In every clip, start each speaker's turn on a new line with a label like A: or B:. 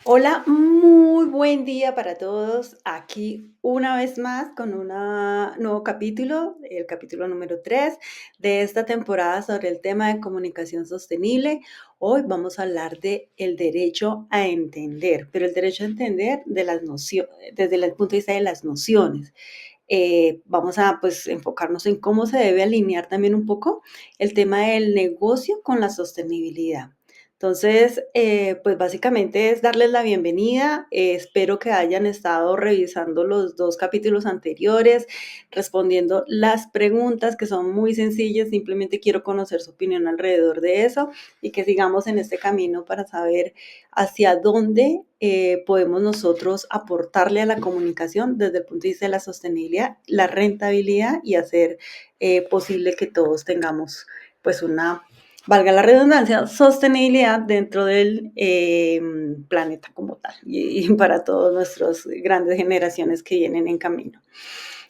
A: Hola, muy buen día para todos. Aquí una vez más con un nuevo capítulo, el capítulo número 3 de esta temporada sobre el tema de comunicación sostenible. Hoy vamos a hablar de el derecho a entender, pero el derecho a entender de las nociones, desde el punto de vista de las nociones. Vamos a pues enfocarnos en cómo se debe alinear también un poco el tema del negocio con la sostenibilidad. Entonces, pues básicamente es darles la bienvenida. Espero que hayan estado revisando los dos capítulos anteriores, respondiendo las preguntas que son muy sencillas. Simplemente quiero conocer su opinión alrededor de eso y que sigamos en este camino para saber hacia dónde podemos nosotros aportarle a la comunicación desde el punto de vista de la sostenibilidad, la rentabilidad y hacer posible que todos tengamos pues una, valga la redundancia, sostenibilidad dentro del planeta como tal y para todas nuestras grandes generaciones que vienen en camino.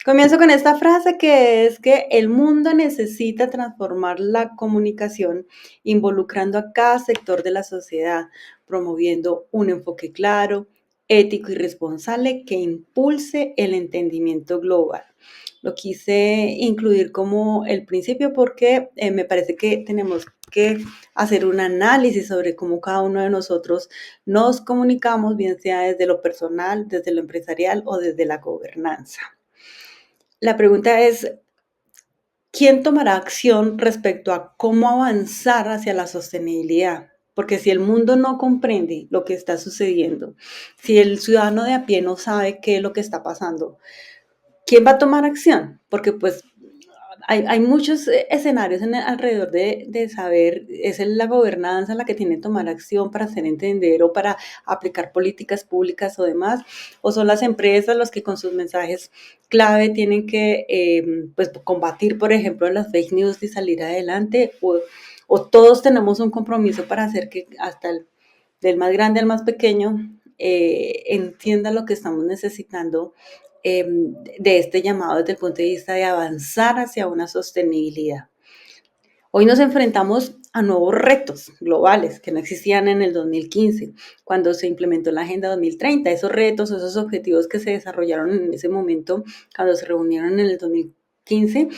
A: Comienzo con esta frase que es que el mundo necesita transformar la comunicación involucrando a cada sector de la sociedad, promoviendo un enfoque claro, ético y responsable que impulse el entendimiento global. Lo quise incluir como el principio porque me parece que tenemos que hacer un análisis sobre cómo cada uno de nosotros nos comunicamos, bien sea desde lo personal, desde lo empresarial o desde la gobernanza. La pregunta es, ¿quién tomará acción respecto a cómo avanzar hacia la sostenibilidad? Porque si el mundo no comprende lo que está sucediendo, si el ciudadano de a pie no sabe qué es lo que está pasando, ¿quién va a tomar acción? Porque pues hay muchos escenarios alrededor de saber, es la gobernanza la que tiene que tomar acción para hacer entender o para aplicar políticas públicas o demás, o son las empresas los que con sus mensajes clave tienen que pues, combatir, por ejemplo, las fake news y salir adelante, o todos tenemos un compromiso para hacer que hasta del más grande al más pequeño entienda lo que estamos necesitando de este llamado desde el punto de vista de avanzar hacia una sostenibilidad. Hoy nos enfrentamos a nuevos retos globales que no existían en el 2015, cuando se implementó la Agenda 2030. Esos retos, esos objetivos que se desarrollaron en ese momento, cuando se reunieron en el 2015,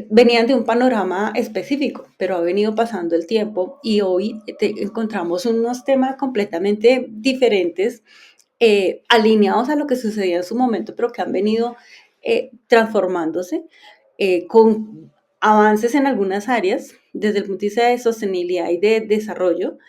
A: venían de un panorama específico, pero ha venido pasando el tiempo y hoy encontramos unos temas completamente diferentes, alineados a lo que sucedía en su momento, pero que han venido transformándose con avances en algunas áreas desde el punto de vista de sostenibilidad y de desarrollo,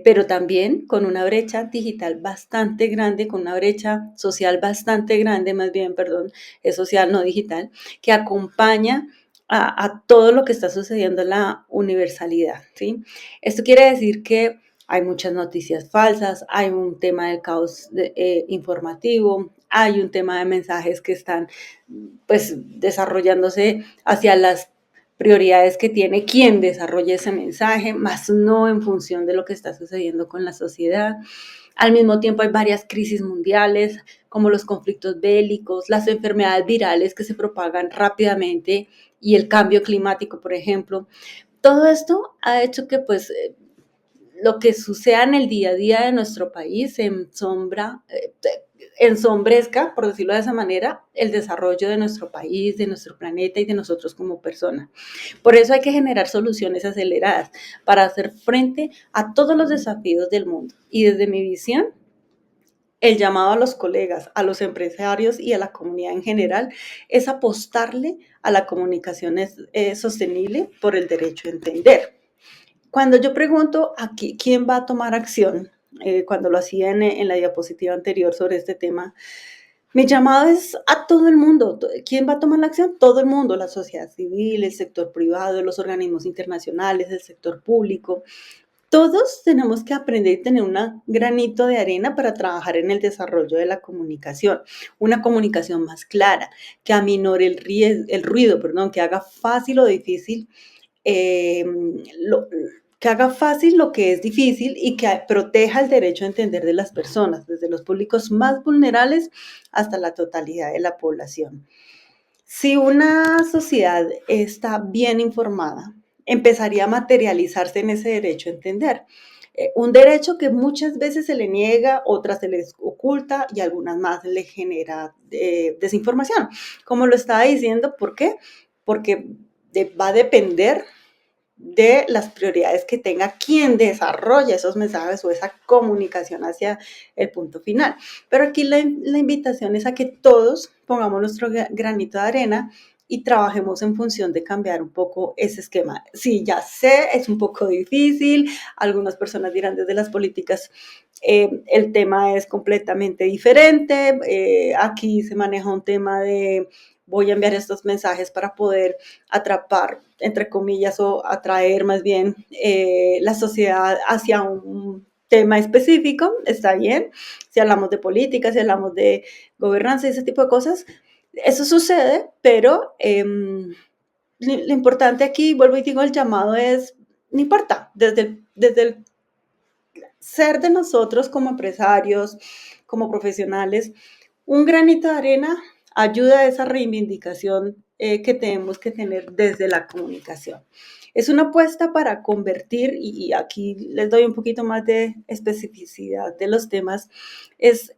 A: pero también con una brecha digital bastante grande, con una brecha social bastante grande, más bien, perdón, es social, no digital, que acompaña a todo lo que está sucediendo en la universalidad, ¿sí? Esto quiere decir que hay muchas noticias falsas, hay un tema del caos informativo, hay un tema de mensajes que están pues desarrollándose hacia las prioridades que tiene quien desarrolla ese mensaje, más no en función de lo que está sucediendo con la sociedad. Al mismo tiempo hay varias crisis mundiales, como los conflictos bélicos, las enfermedades virales que se propagan rápidamente y el cambio climático, por ejemplo. Todo esto ha hecho que pues lo que suceda en el día a día de nuestro país ensombrezca, por decirlo de esa manera, el desarrollo de nuestro país, de nuestro planeta y de nosotros como personas. Por eso hay que generar soluciones aceleradas para hacer frente a todos los desafíos del mundo. Y desde mi visión, el llamado a los colegas, a los empresarios y a la comunidad en general es apostarle a la comunicación sostenible por el derecho a entender. Cuando yo pregunto aquí quién va a tomar acción, cuando lo hacía en la diapositiva anterior sobre este tema, mi llamado es a todo el mundo. ¿Quién va a tomar la acción? Todo el mundo, la sociedad civil, el sector privado, los organismos internacionales, el sector público. Todos tenemos que aprender y tener un granito de arena para trabajar en el desarrollo de la comunicación, una comunicación más clara, que aminore el ruido, perdón, que haga fácil o difícil eh, lo, que haga fácil lo que es difícil y que proteja el derecho a entender de las personas, desde los públicos más vulnerables hasta la totalidad de la población. Si una sociedad está bien informada, empezaría a materializarse en ese derecho a entender. Un derecho que muchas veces se le niega, otras se les oculta y algunas más le genera desinformación. Como lo estaba diciendo, ¿por qué? Porque va a depender de las prioridades que tenga quien desarrolla esos mensajes o esa comunicación hacia el punto final. Pero aquí la invitación es a que todos pongamos nuestro granito de arena y trabajemos en función de cambiar un poco ese esquema. Sí, ya sé, es un poco difícil, algunas personas dirán desde las políticas el tema es completamente diferente, aquí se maneja un tema de voy a enviar estos mensajes para poder atrapar, entre comillas, o atraer más bien la sociedad hacia un tema específico, está bien, si hablamos de política, si hablamos de gobernanza y ese tipo de cosas, eso sucede, pero lo importante aquí, vuelvo y digo, el llamado es, no importa, desde el ser de nosotros como empresarios, como profesionales, un granito de arena ayuda a esa reivindicación que tenemos que tener desde la comunicación. Es una apuesta para convertir, y aquí les doy un poquito más de especificidad de los temas, es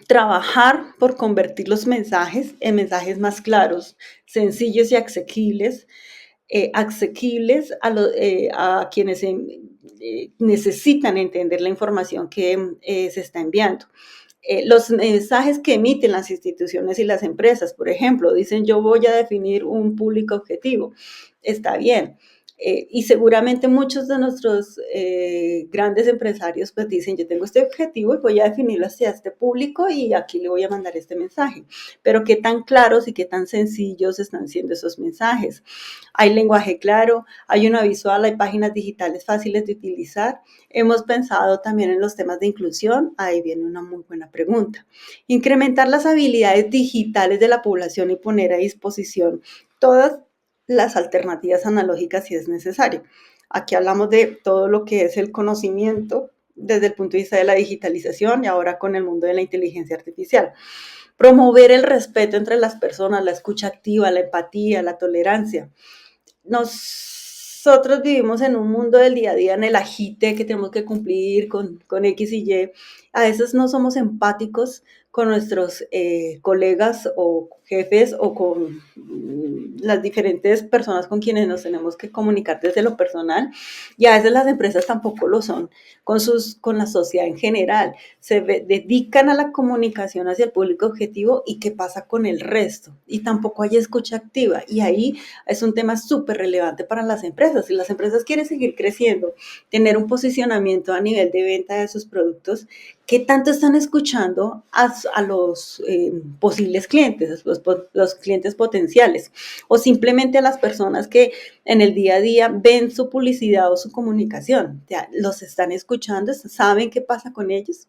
A: trabajar por convertir los mensajes en mensajes más claros, sencillos y asequibles a quienes necesitan entender la información que se está enviando. Los mensajes que emiten las instituciones y las empresas, por ejemplo, dicen yo voy a definir un público objetivo. Está bien. Y seguramente muchos de nuestros grandes empresarios pues dicen yo tengo este objetivo y voy a definirlo hacia este público y aquí le voy a mandar este mensaje. Pero qué tan claros y qué tan sencillos están siendo esos mensajes. Hay lenguaje claro, hay una visual, hay páginas digitales fáciles de utilizar. Hemos pensado también en los temas de inclusión. Ahí viene una muy buena pregunta. Incrementar las habilidades digitales de la población y poner a disposición todas las alternativas analógicas si es necesario. Aquí hablamos de todo lo que es el conocimiento desde el punto de vista de la digitalización y ahora con el mundo de la inteligencia artificial. Promover el respeto entre las personas, la escucha activa, la empatía, la tolerancia. Nosotros vivimos en un mundo del día a día, en el agite que tenemos que cumplir con X y Y. A veces no somos empáticos con nuestros colegas o jefes o con las diferentes personas con quienes nos tenemos que comunicar desde lo personal y a veces las empresas tampoco lo son con la sociedad en general. Dedican a la comunicación hacia el público objetivo y qué pasa con el resto. Y tampoco hay escucha activa. Y ahí es un tema súper relevante para las empresas. Si las empresas quieren seguir creciendo, tener un posicionamiento a nivel de venta de sus productos, ¿qué tanto están escuchando a los posibles clientes, los clientes potenciales? O simplemente a las personas que en el día a día ven su publicidad o su comunicación. O sea, los están escuchando, saben qué pasa con ellos.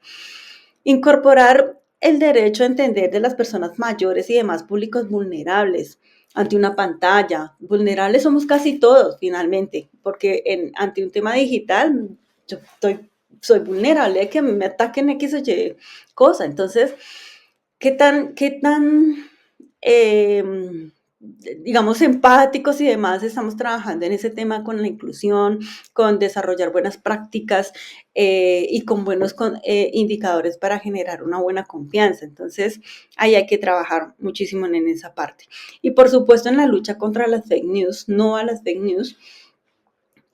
A: Incorporar el derecho a entender de las personas mayores y demás públicos vulnerables ante una pantalla. Vulnerables somos casi todos, finalmente, porque ante un tema digital, yo soy vulnerable a que me ataquen X o Y cosa. Entonces, ¿qué tan digamos, empáticos y demás, estamos trabajando en ese tema con la inclusión, con desarrollar buenas prácticas y con buenos indicadores para generar una buena confianza? Entonces, ahí hay que trabajar muchísimo en esa parte. Y por supuesto, en la lucha contra las fake news, no a las fake news,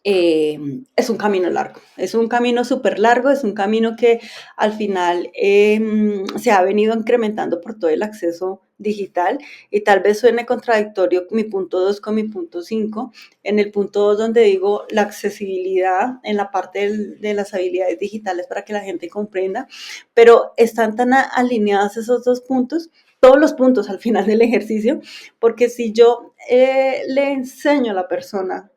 A: es un camino largo, es un camino súper largo, es un camino que al final se ha venido incrementando por todo el acceso digital y tal vez suene contradictorio mi punto 2 con mi punto 5. En el punto 2 donde digo la accesibilidad en la parte de las habilidades digitales para que la gente comprenda, pero están tan alineadas esos dos puntos, todos los puntos al final del ejercicio, porque si yo le enseño a la persona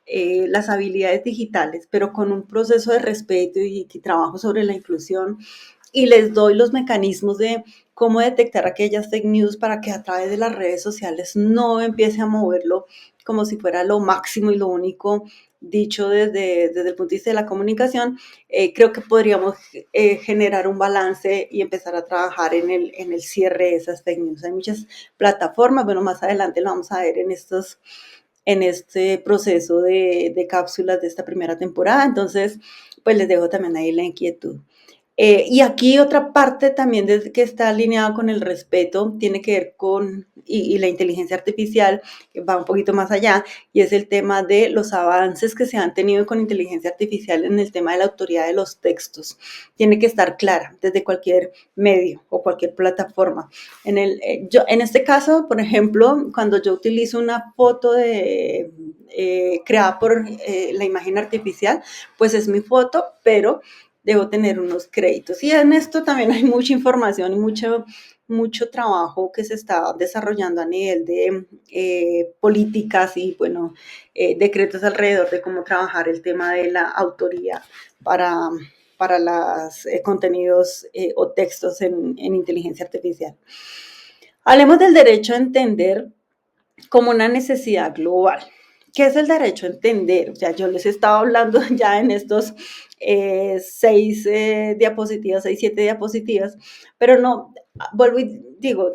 A: las habilidades digitales, pero con un proceso de respeto y trabajo sobre la inclusión y les doy los mecanismos de cómo detectar aquellas fake news para que a través de las redes sociales no empiece a moverlo como si fuera lo máximo y lo único dicho desde el punto de vista de la comunicación. Creo que podríamos generar un balance y empezar a trabajar en el cierre de esas fake news. Hay muchas plataformas, bueno, más adelante lo vamos a ver en estos en este proceso de cápsulas de esta primera temporada. Entonces, pues les dejo también ahí la inquietud. Y aquí otra parte también que está alineada con el respeto, tiene que ver con, y la inteligencia artificial, que va un poquito más allá, y es el tema de los avances que se han tenido con inteligencia artificial en el tema de la autoría de los textos. Tiene que estar clara desde cualquier medio o cualquier plataforma. En este caso, por ejemplo, cuando yo utilizo una foto creada por la imagen artificial, pues es mi foto, pero debo tener unos créditos. Y en esto también hay mucha información y mucho trabajo que se está desarrollando a nivel de políticas y, bueno, decretos alrededor de cómo trabajar el tema de la autoría para, para los contenidos o textos en inteligencia artificial. Hablemos del derecho a entender como una necesidad global. ¿Qué es el derecho a entender? O sea, yo les estaba hablando ya en estos 6 diapositivas, 6, 7 diapositivas, pero no, vuelvo y digo,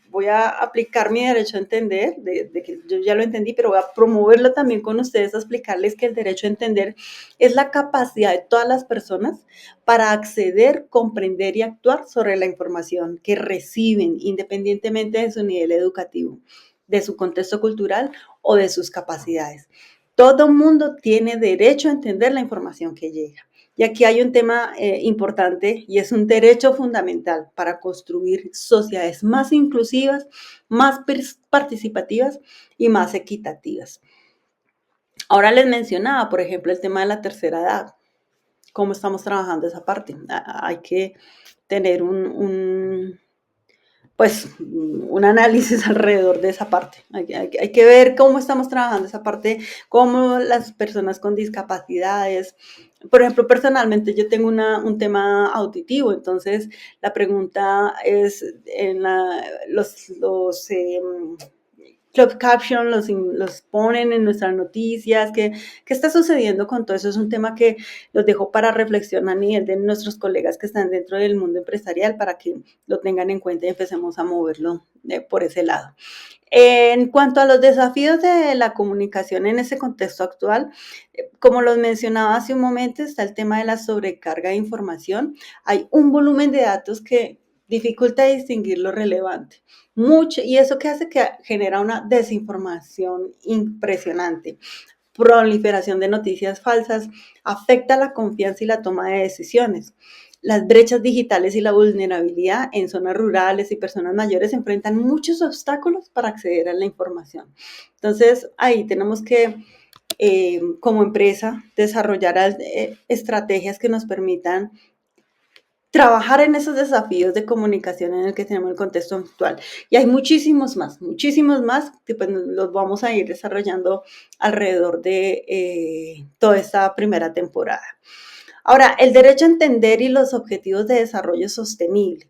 A: voy a aplicar mi derecho a entender, de que yo ya lo entendí, pero voy a promoverlo también con ustedes, a explicarles que el derecho a entender es la capacidad de todas las personas para acceder, comprender y actuar sobre la información que reciben, independientemente de su nivel educativo, de su contexto cultural o de sus capacidades. Todo mundo tiene derecho a entender la información que llega. Y aquí hay un tema importante y es un derecho fundamental para construir sociedades más inclusivas, más participativas y más equitativas. Ahora les mencionaba, por ejemplo, el tema de la tercera edad. ¿Cómo estamos trabajando esa parte? Hay que tener pues un análisis alrededor de esa parte. Hay que ver cómo estamos trabajando esa parte, cómo las personas con discapacidades, por ejemplo, personalmente yo tengo un tema auditivo, entonces la pregunta es en los club caption los ponen en nuestras noticias, ¿qué está sucediendo con todo eso? Es un tema que los dejo para reflexión a nivel de nuestros colegas que están dentro del mundo empresarial para que lo tengan en cuenta y empecemos a moverlo por ese lado. En cuanto a los desafíos de la comunicación en ese contexto actual, como los mencionaba hace un momento, está el tema de la sobrecarga de información. Hay un volumen de datos que dificulta distinguir lo relevante. Mucho, y eso que hace que genera una desinformación impresionante. Proliferación de noticias falsas afecta la confianza y la toma de decisiones. Las brechas digitales y la vulnerabilidad en zonas rurales y personas mayores enfrentan muchos obstáculos para acceder a la información. Entonces, ahí tenemos que, como empresa, desarrollar estrategias que nos permitan trabajar en esos desafíos de comunicación en el que tenemos el contexto actual. Y hay muchísimos más que pues los vamos a ir desarrollando alrededor de toda esta primera temporada. Ahora, el derecho a entender y los objetivos de desarrollo sostenible.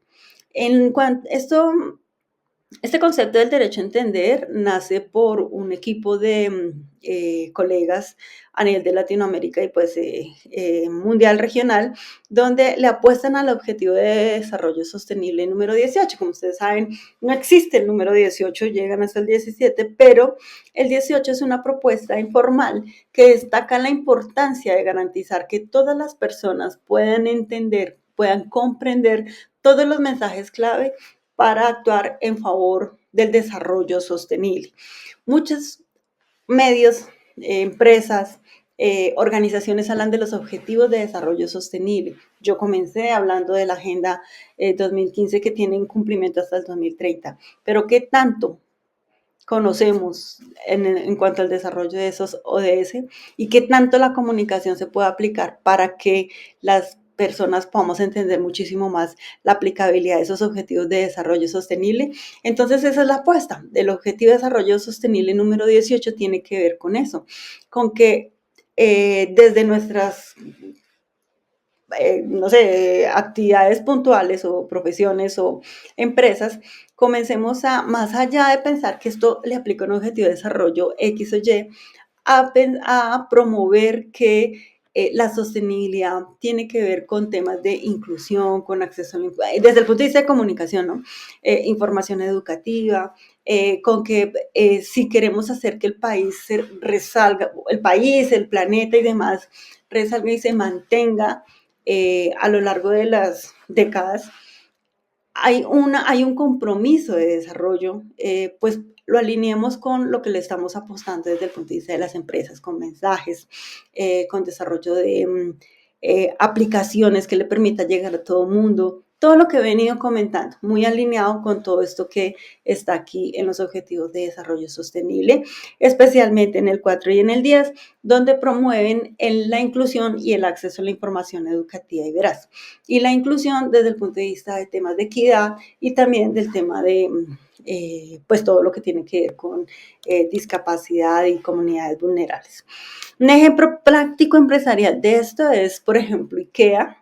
A: Este concepto del derecho a entender nace por un equipo de colegas a nivel de Latinoamérica y pues mundial regional, donde le apuestan al objetivo de desarrollo sostenible número 18. Como ustedes saben, no existe el número 18, llegan hasta el 17, pero el 18 es una propuesta informal que destaca la importancia de garantizar que todas las personas puedan entender, puedan comprender todos los mensajes clave para actuar en favor del desarrollo sostenible. Muchos medios, empresas, organizaciones hablan de los objetivos de desarrollo sostenible. Yo comencé hablando de la Agenda 2015 que tiene un cumplimiento hasta el 2030, pero ¿qué tanto conocemos en cuanto al desarrollo de esos ODS y qué tanto la comunicación se puede aplicar para que las personas podamos entender muchísimo más la aplicabilidad de esos objetivos de desarrollo sostenible? Entonces esa es la apuesta. El objetivo de desarrollo sostenible número 18 tiene que ver con eso, con que desde nuestras no sé, actividades puntuales o profesiones o empresas, comencemos a, más allá de pensar que esto le aplica un objetivo de desarrollo X o Y, a promover que la sostenibilidad tiene que ver con temas de inclusión, con acceso a desde el punto de vista de comunicación, ¿no? Información educativa, con que si queremos hacer que el país se resalga, el país, el planeta y demás, resalga y se mantenga a lo largo de las décadas, hay un compromiso de desarrollo, pues lo alineemos con lo que le estamos apostando desde el punto de vista de las empresas, con mensajes, con desarrollo de aplicaciones que le permita llegar a todo el mundo, todo lo que he venido comentando, muy alineado con todo esto que está aquí en los Objetivos de Desarrollo Sostenible, especialmente en el 4 y en el 10, donde promueven la inclusión y el acceso a la información educativa y veraz. Y la inclusión desde el punto de vista de temas de equidad y también del tema de pues todo lo que tiene que ver con discapacidad y comunidades vulnerables. Un ejemplo práctico empresarial de esto es, por ejemplo, IKEA,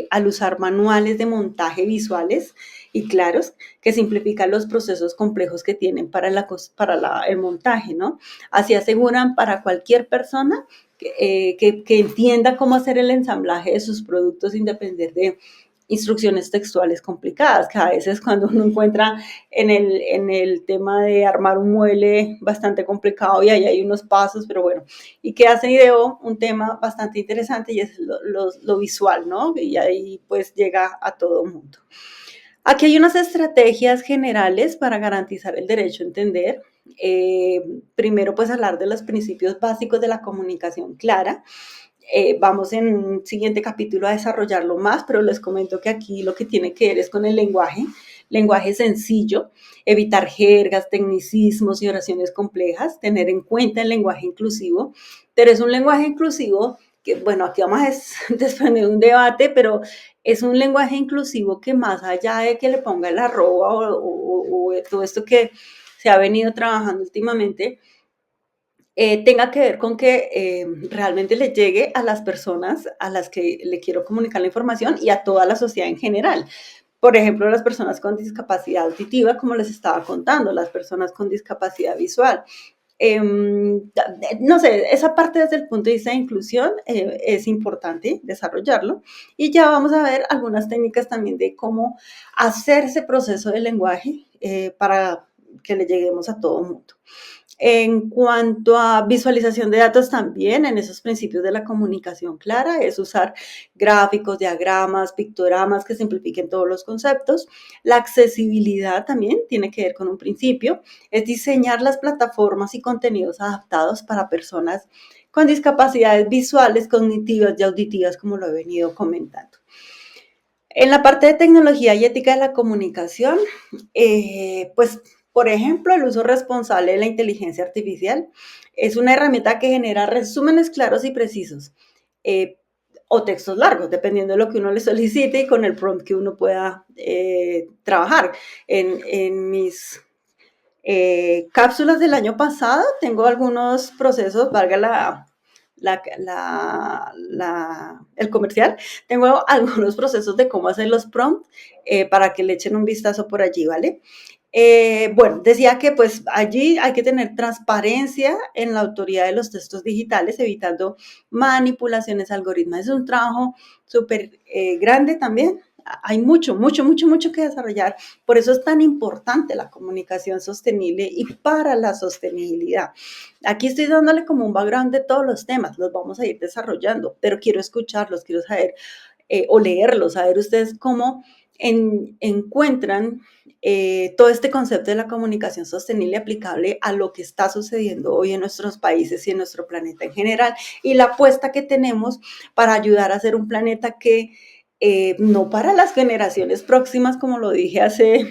A: al usar manuales de montaje visuales y claros que simplifican los procesos complejos que tienen para el montaje, ¿no? Así aseguran para cualquier persona que entienda cómo hacer el ensamblaje de sus productos sin depender de instrucciones textuales complicadas, que a veces cuando uno encuentra en el tema de armar un mueble bastante complicado y ahí hay unos pasos, pero bueno, y que hace ideó un tema bastante interesante y es lo visual, ¿no? Y ahí pues llega a todo mundo. Aquí hay unas estrategias generales para garantizar el derecho a entender. Primero, pues hablar de los principios básicos de la comunicación clara. Vamos en un siguiente capítulo a desarrollarlo más, pero les comento que aquí lo que tiene que ver es con el lenguaje sencillo, evitar jergas, tecnicismos y oraciones complejas, tener en cuenta el lenguaje inclusivo, pero es un lenguaje inclusivo que, bueno, aquí vamos a desprender un debate, pero es un lenguaje inclusivo que más allá de que le ponga el arroba o todo esto que se ha venido trabajando últimamente, tenga que ver con que realmente le llegue a las personas a las que le quiero comunicar la información y a toda la sociedad en general. Por ejemplo, las personas con discapacidad auditiva, como les estaba contando, las personas con discapacidad visual. No sé, esa parte desde el punto de vista de inclusión es importante desarrollarlo y ya vamos a ver algunas técnicas también de cómo hacer ese proceso de lenguaje para que le lleguemos a todo el mundo. En cuanto a visualización de datos también, en esos principios de la comunicación clara, es usar gráficos, diagramas, pictogramas que simplifiquen todos los conceptos. La accesibilidad también tiene que ver con un principio, es diseñar las plataformas y contenidos adaptados para personas con discapacidades visuales, cognitivas y auditivas, como lo he venido comentando. En la parte de tecnología y ética de la comunicación, pues, por ejemplo, el uso responsable de la inteligencia artificial es una herramienta que genera resúmenes claros y precisos eh, o textos largos, dependiendo de lo que uno le solicite y con el prompt que uno pueda trabajar. En mis cápsulas del año pasado tengo algunos procesos, valga el comercial, tengo algunos procesos de cómo hacer los prompts para que le echen un vistazo por allí, ¿vale? Bueno, decía que pues allí hay que tener transparencia en la autoría de los textos digitales, evitando manipulaciones algoritmos. Es un trabajo súper grande también. Hay mucho que desarrollar. Por eso es tan importante la comunicación sostenible y para la sostenibilidad. Aquí estoy dándole como un background de todos los temas, los vamos a ir desarrollando, pero quiero escucharlos, quiero saber o leerlos, saber ustedes cómo encuentran todo este concepto de la comunicación sostenible aplicable a lo que está sucediendo hoy en nuestros países y en nuestro planeta en general y la apuesta que tenemos para ayudar a hacer un planeta que no para las generaciones próximas, como lo dije hace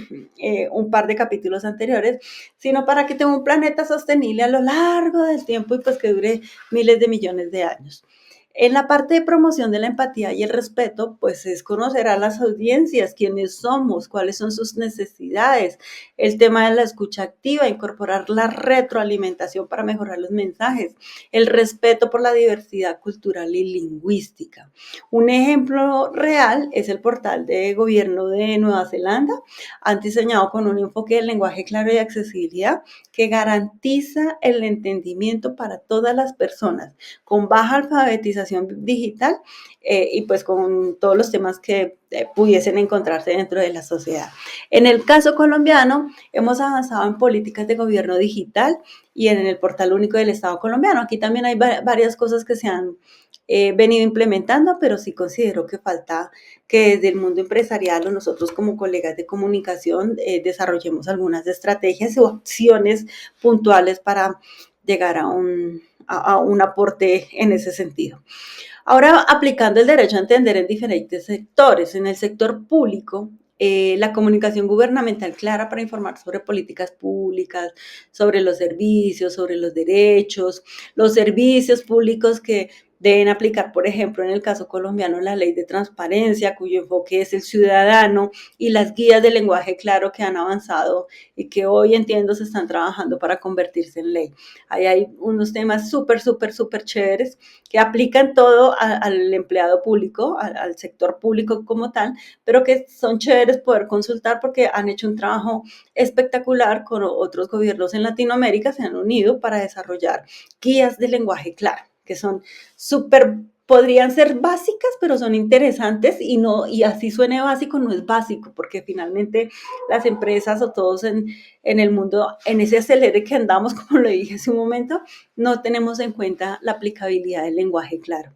A: un par de capítulos anteriores, sino para que tenga un planeta sostenible a lo largo del tiempo y pues que dure miles de millones de años. En la parte de promoción de la empatía y el respeto, pues es conocer a las audiencias, quiénes somos, cuáles son sus necesidades, el tema de la escucha activa, incorporar la retroalimentación para mejorar los mensajes, el respeto por la diversidad cultural y lingüística. Un ejemplo real es el portal de gobierno de Nueva Zelanda, han diseñado con un enfoque de lenguaje claro y accesibilidad que garantiza el entendimiento para todas las personas, con baja alfabetización alfabetización digital y pues con todos los temas que pudiesen encontrarse dentro de la sociedad. En el caso colombiano, hemos avanzado en políticas de gobierno digital y en el portal único del Estado colombiano. Aquí también hay varias cosas que se han venido implementando, pero sí considero que falta que desde el mundo empresarial o nosotros como colegas de comunicación desarrollemos algunas estrategias o acciones puntuales para llegar a un aporte en ese sentido. Ahora, aplicando el derecho a entender en diferentes sectores, en el sector público, la comunicación gubernamental clara para informar sobre políticas públicas, sobre los servicios, sobre los servicios públicos que deben aplicar, por ejemplo, en el caso colombiano, la ley de transparencia, cuyo enfoque es el ciudadano, y las guías de lenguaje claro que han avanzado y que hoy entiendo se están trabajando para convertirse en ley. Ahí hay unos temas súper chéveres que aplican todo al empleado público, al sector público como tal, pero que son chéveres poder consultar porque han hecho un trabajo espectacular con otros gobiernos en Latinoamérica, se han unido para desarrollar guías de lenguaje claro, que son podrían ser básicas, pero son interesantes y así suene básico, no es básico, porque finalmente las empresas o todos en el mundo, en ese acelere que andamos, como lo dije hace un momento, no tenemos en cuenta la aplicabilidad del lenguaje claro.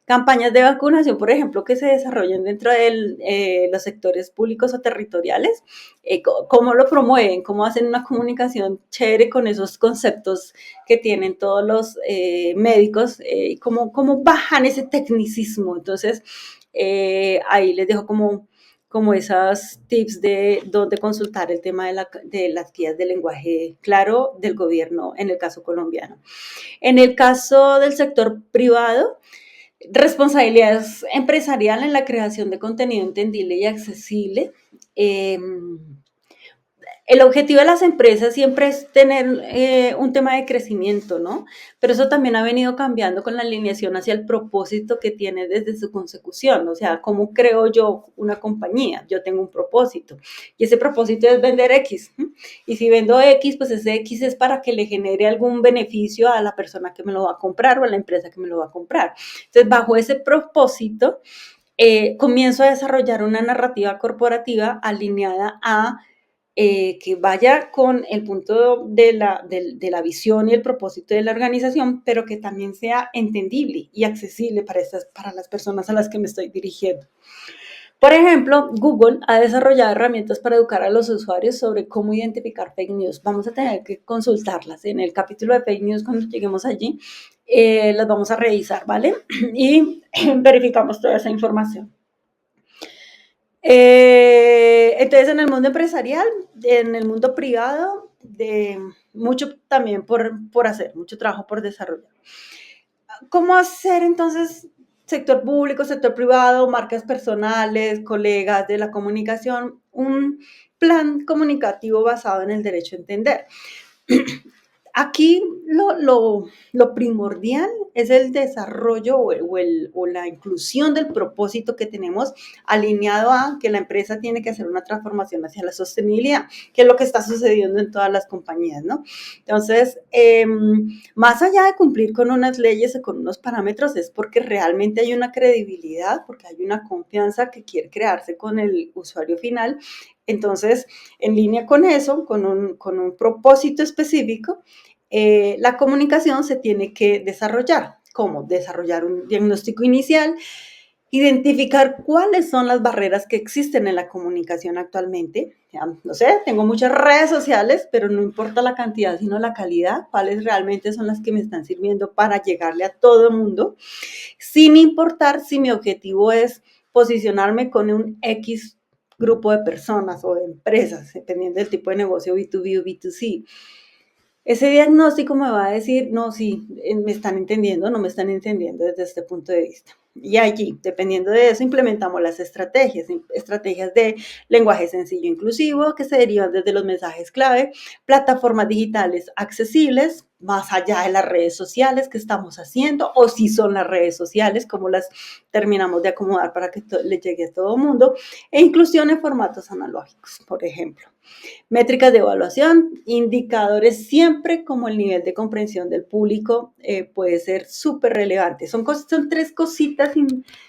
A: Campañas de vacunación, por ejemplo, que se desarrollen dentro de los sectores públicos o territoriales, cómo lo promueven, cómo hacen una comunicación chévere con esos conceptos que tienen todos los médicos, cómo bajan ese tecnicismo. Entonces, ahí les dejo como esas tips de dónde consultar el tema de las guías de lenguaje claro del gobierno en el caso colombiano. En el caso del sector privado, responsabilidad empresarial en la creación de contenido entendible y accesible. El objetivo de las empresas siempre es tener un tema de crecimiento, ¿no? Pero eso también ha venido cambiando con la alineación hacia el propósito que tiene desde su consecución. O sea, ¿cómo creo yo una compañía? Yo tengo un propósito y ese propósito es vender X. Y si vendo X, pues ese X es para que le genere algún beneficio a la persona que me lo va a comprar o a la empresa que me lo va a comprar. Entonces, bajo ese propósito, comienzo a desarrollar una narrativa corporativa alineada a que vaya con el punto de la visión y el propósito de la organización, pero que también sea entendible y accesible para las personas a las que me estoy dirigiendo. Por ejemplo, Google ha desarrollado herramientas para educar a los usuarios sobre cómo identificar fake news. Vamos a tener que consultarlas. En el capítulo de fake news, cuando lleguemos allí, las vamos a revisar, ¿vale? Y verificamos toda esa información. Entonces, en el mundo empresarial, en el mundo privado, mucho también por hacer, mucho trabajo por desarrollar. ¿Cómo hacer entonces sector público, sector privado, marcas personales, colegas de la comunicación, un plan comunicativo basado en el derecho a entender? Aquí lo primordial es el desarrollo o la inclusión del propósito que tenemos alineado a que la empresa tiene que hacer una transformación hacia la sostenibilidad, que es lo que está sucediendo en todas las compañías, ¿no? Entonces, más allá de cumplir con unas leyes o con unos parámetros, es porque realmente hay una credibilidad, porque hay una confianza que quiere crearse con el usuario final. Entonces, en línea con eso, con un propósito específico, la comunicación se tiene que desarrollar. ¿Cómo? Desarrollar un diagnóstico inicial, identificar cuáles son las barreras que existen en la comunicación actualmente. Ya, no sé, tengo muchas redes sociales, pero no importa la cantidad, sino la calidad, cuáles realmente son las que me están sirviendo para llegarle a todo el mundo, sin importar si mi objetivo es posicionarme con un X grupo de personas o de empresas, dependiendo del tipo de negocio B2B o B2C. Ese diagnóstico me va a decir, no, sí, me están entendiendo, no me están entendiendo desde este punto de vista. Y allí, dependiendo de eso, implementamos las estrategias de lenguaje sencillo e inclusivo que se derivan desde los mensajes clave, plataformas digitales accesibles, más allá de las redes sociales que estamos haciendo, o si son las redes sociales, como las terminamos de acomodar para que le llegue a todo el mundo, e inclusión en formatos analógicos, por ejemplo. Métricas de evaluación, indicadores siempre como el nivel de comprensión del público puede ser súper relevante. Son tres cositas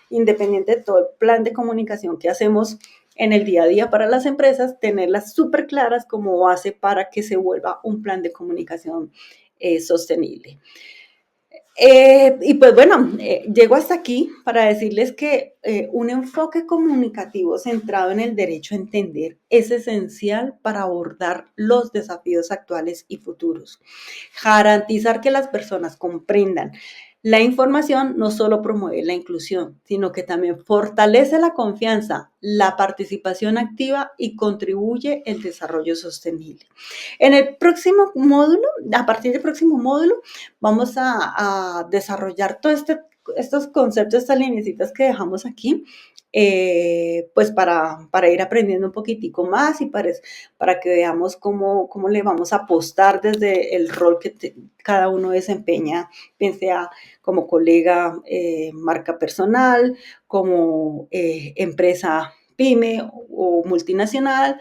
A: independientes de todo el plan de comunicación que hacemos en el día a día para las empresas, tenerlas súper claras como base para que se vuelva un plan de comunicación sostenible. Y pues bueno, llego hasta aquí para decirles que un enfoque comunicativo centrado en el derecho a entender es esencial para abordar los desafíos actuales y futuros. Garantizar que las personas comprendan la información no solo promueve la inclusión, sino que también fortalece la confianza, la participación activa y contribuye al desarrollo sostenible. En el próximo módulo, a partir del próximo módulo, vamos a desarrollar todos estos conceptos, estas lineecitas que dejamos aquí, pues para ir aprendiendo un poquitico más y para que veamos cómo le vamos a apostar desde el rol que cada uno desempeña, bien sea como colega, marca personal, como empresa pyme o multinacional,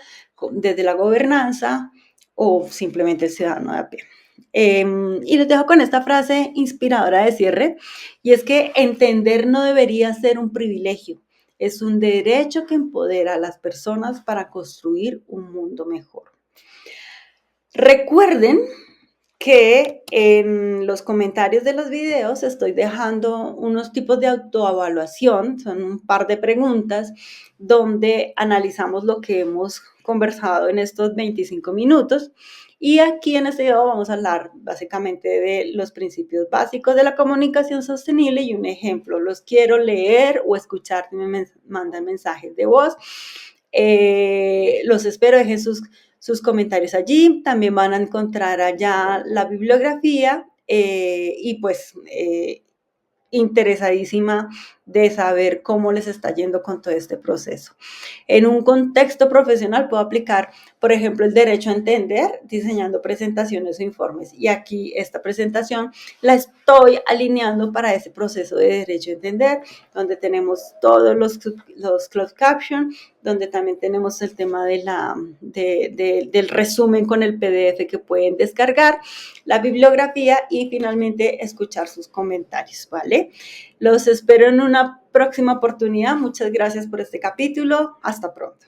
A: desde la gobernanza o simplemente el ciudadano de a pie. Y les dejo con esta frase inspiradora de cierre, y es que entender no debería ser un privilegio, es un derecho que empodera a las personas para construir un mundo mejor. Recuerden que en los comentarios de los videos estoy dejando unos tipos de autoevaluación, son un par de preguntas donde analizamos lo que hemos conversado en estos 25 minutos. Y aquí en este video vamos a hablar básicamente de los principios básicos de la comunicación sostenible y un ejemplo. Los quiero leer o escuchar si me mandan mensajes de voz. Los espero, dejen sus comentarios allí. También van a encontrar allá la bibliografía y pues interesadísima de saber cómo les está yendo con todo este proceso. En un contexto profesional puedo aplicar, por ejemplo, el derecho a entender diseñando presentaciones o informes. Y aquí esta presentación la estoy alineando para ese proceso de derecho a entender, donde tenemos todos los closed caption, donde también tenemos el tema del resumen con el PDF que pueden descargar, la bibliografía y finalmente escuchar sus comentarios, ¿vale? Los espero en una próxima oportunidad. Muchas gracias por este capítulo. Hasta pronto.